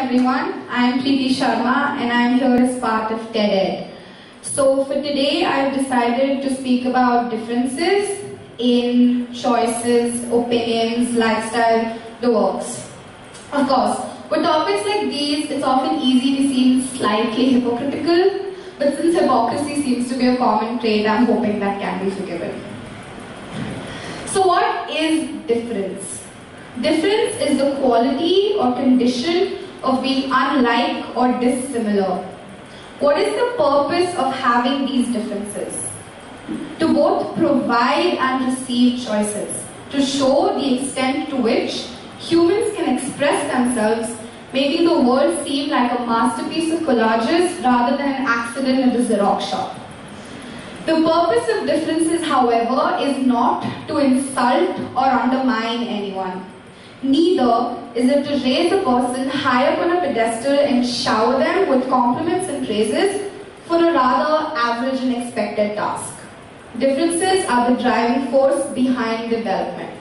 everyone. I am Preeti Sharma and I am here as part of TED. So for today I have decided to speak about differences in choices, opinions, lifestyle, the works. Of course, with topics like these, it's often easy to seem slightly hypocritical, but since hypocrisy seems to be a common trait, I'm hoping that can be forgiven. So what is difference? Difference is the quality or condition of being unlike or dissimilar. What is the purpose of having these differences? To both provide and receive choices, to show the extent to which humans can express themselves, making the world seem like a masterpiece of collages rather than an accident at the Xerox shop. The purpose of differences, however, is not to insult or undermine anyone. Neither is it to raise a person high up on a pedestal and shower them with compliments and praises for a rather average and expected task. Differences are the driving force behind development.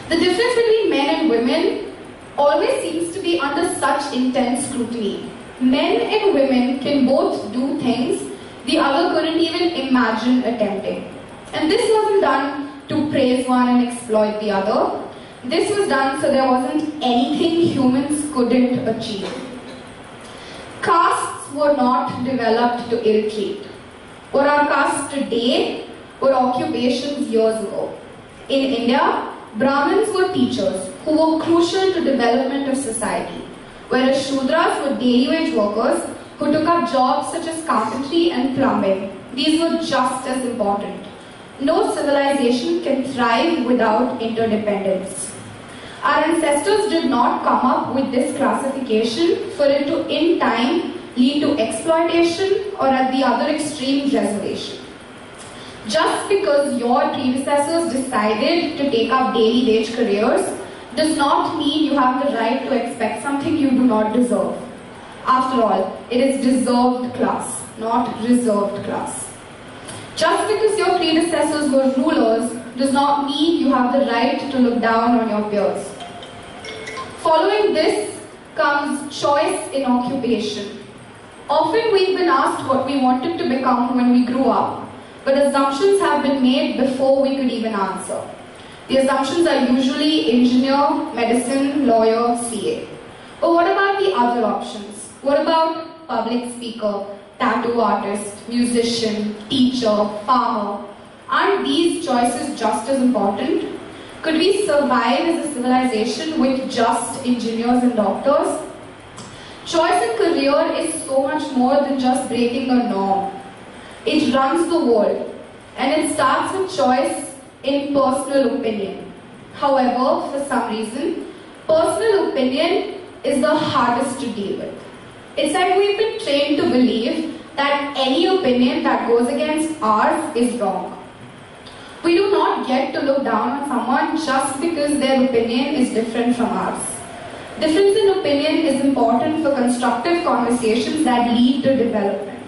The difference between men and women always seems to be under such intense scrutiny. Men and women can both do things the other couldn't even imagine attempting. And this wasn't done to praise one and exploit the other. This was done so there wasn't anything humans couldn't achieve. Castes were not developed to ill-treat. What are castes today were occupations years ago. In India, Brahmins were teachers who were crucial to development of society, whereas Shudras were daily wage workers who took up jobs such as carpentry and plumbing. These were just as important. No civilization can thrive without interdependence. Our ancestors did not come up with this classification for it to, in time, lead to exploitation or at the other extreme, reservation. Just because your predecessors decided to take up daily wage careers does not mean you have the right to expect something you do not deserve. After all, it is deserved class, not reserved class. Just because your predecessors were rulers does not mean you have the right to look down on your peers. Following this comes choice in occupation. Often we've been asked what we wanted to become when we grew up, but assumptions have been made before we could even answer. The assumptions are usually engineer, medicine, lawyer, CA. But what about the other options? What about public speaker, tattoo artist, musician, teacher, farmer? Aren't these choices just as important? Could we survive as a civilization with just engineers and doctors? Choice in career is so much more than just breaking a norm. It runs the world, and it starts with choice in personal opinion. However, for some reason, personal opinion is the hardest to deal with. It's like we've been trained to believe that any opinion that goes against ours is wrong. We do not get to look down on someone just because their opinion is different from ours. Difference in opinion is important for constructive conversations that lead to development.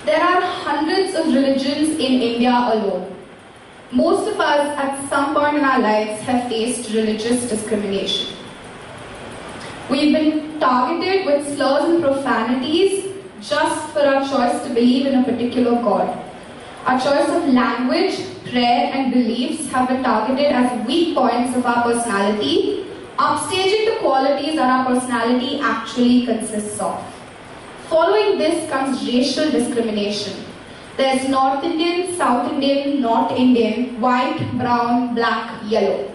There are hundreds of religions in India alone. Most of us at some point in our lives have faced religious discrimination. We've been targeted with slurs and profanities just for our choice to believe in a particular God. Our choice of language, prayer and beliefs have been targeted as weak points of our personality, upstaging the qualities that our personality actually consists of. Following this comes racial discrimination. There's North Indian, South Indian, North Indian, white, brown, black, yellow.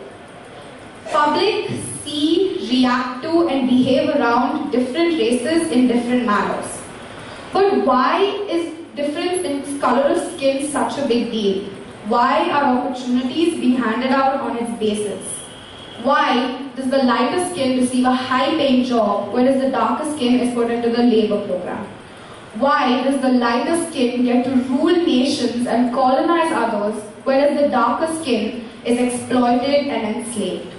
Public see, react to and behave around different races in different manners. But why is difference in color of skin such a big deal? Why are opportunities being handed out on its basis? Why does the lighter skin receive a high-paying job, whereas the darker skin is put into the labor program? Why does the lighter skin get to rule nations and colonize others, whereas the darker skin is exploited and enslaved?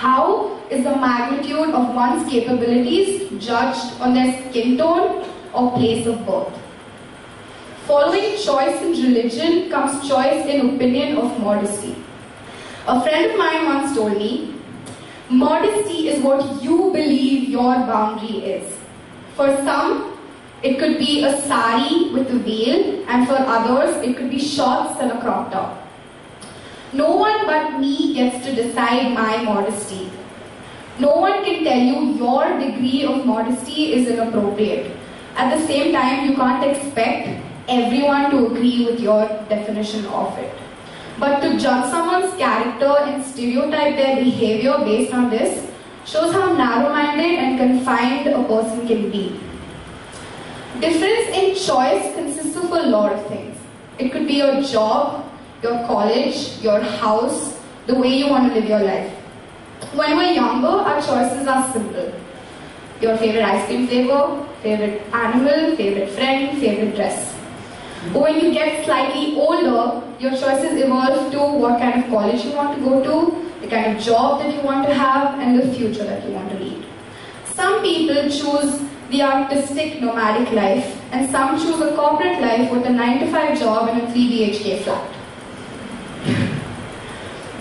How is the magnitude of one's capabilities judged on their skin tone or place of birth? Following choice in religion comes choice in opinion of modesty. A friend of mine once told me, Modesty is what you believe your boundary is. For some, it could be a sari with a veil, and for others, it could be shorts and a crop top. No one but me gets to decide my modesty. No one can tell you your degree of modesty is inappropriate. At the same time, you can't expect everyone to agree with your definition of it. But to judge someone's character and stereotype their behavior based on this shows how narrow-minded and confined a person can be. Difference in choice consists of a lot of things. It could be your job, your college, your house, the way you want to live your life. When we're younger, our choices are simple. Your favorite ice cream flavor, favorite animal, favorite friend, favorite dress. But when you get slightly older, your choices evolve to what kind of college you want to go to, the kind of job that you want to have, and the future that you want to lead. Some people choose the artistic nomadic life, and some choose a corporate life with a 9-to-5 job and a 3 BHK flat.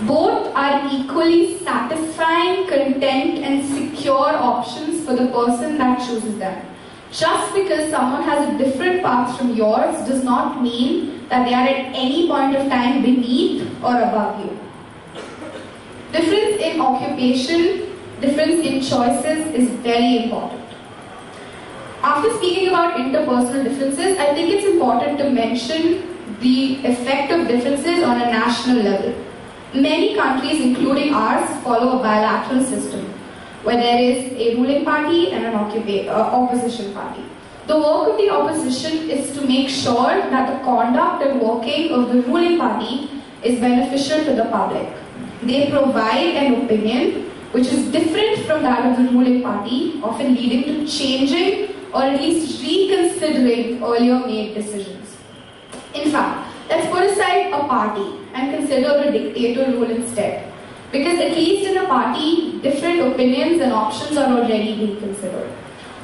Both are equally satisfying, content, and secure options for the person that chooses them. Just because someone has a different path from yours does not mean that they are at any point of time beneath or above you. Difference in occupation, difference in choices is very important. After speaking about interpersonal differences, I think it's important to mention the effect of differences on a national level. Many countries, including ours, follow a bilateral system, where there is a ruling party and an opposition party. The work of the opposition is to make sure that the conduct and working of the ruling party is beneficial to the public. They provide an opinion which is different from that of the ruling party, often leading to changing or at least reconsidering earlier made decisions. In fact, let's put aside a party and consider a dictator rule instead. Because at least in a party, different opinions and options are already being considered.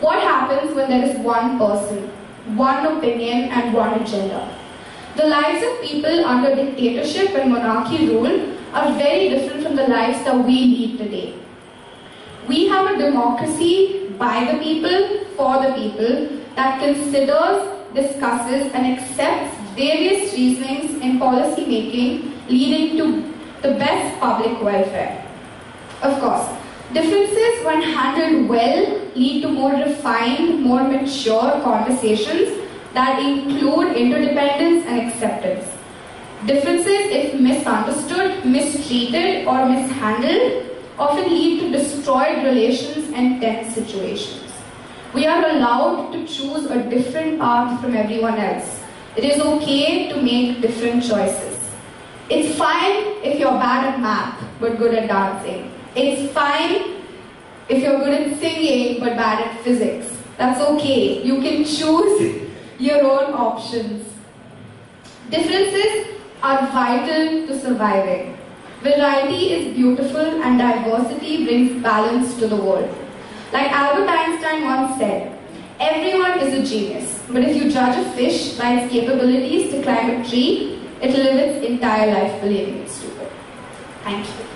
What happens when there is one person, one opinion and one agenda? The lives of people under dictatorship and monarchy rule are very different from the lives that we lead today. We have a democracy by the people, for the people, that considers, discusses and accepts various reasonings in policy making leading to the best public welfare. Of course, differences when handled well lead to more refined, more mature conversations that include interdependence and acceptance. Differences, if misunderstood, mistreated or mishandled, often lead to destroyed relations and tense situations. We are allowed to choose a different path from everyone else. It is okay to make different choices. It's fine if you're bad at math but good at dancing. It's fine if you're good at singing but bad at physics. That's okay. You can choose your own options. Differences are vital to surviving. Variety is beautiful and diversity brings balance to the world. Like Albert Einstein once said, everyone is a genius, but if you judge a fish by its capabilities to climb a tree, it will live its entire life believing it's stupid. Thank you.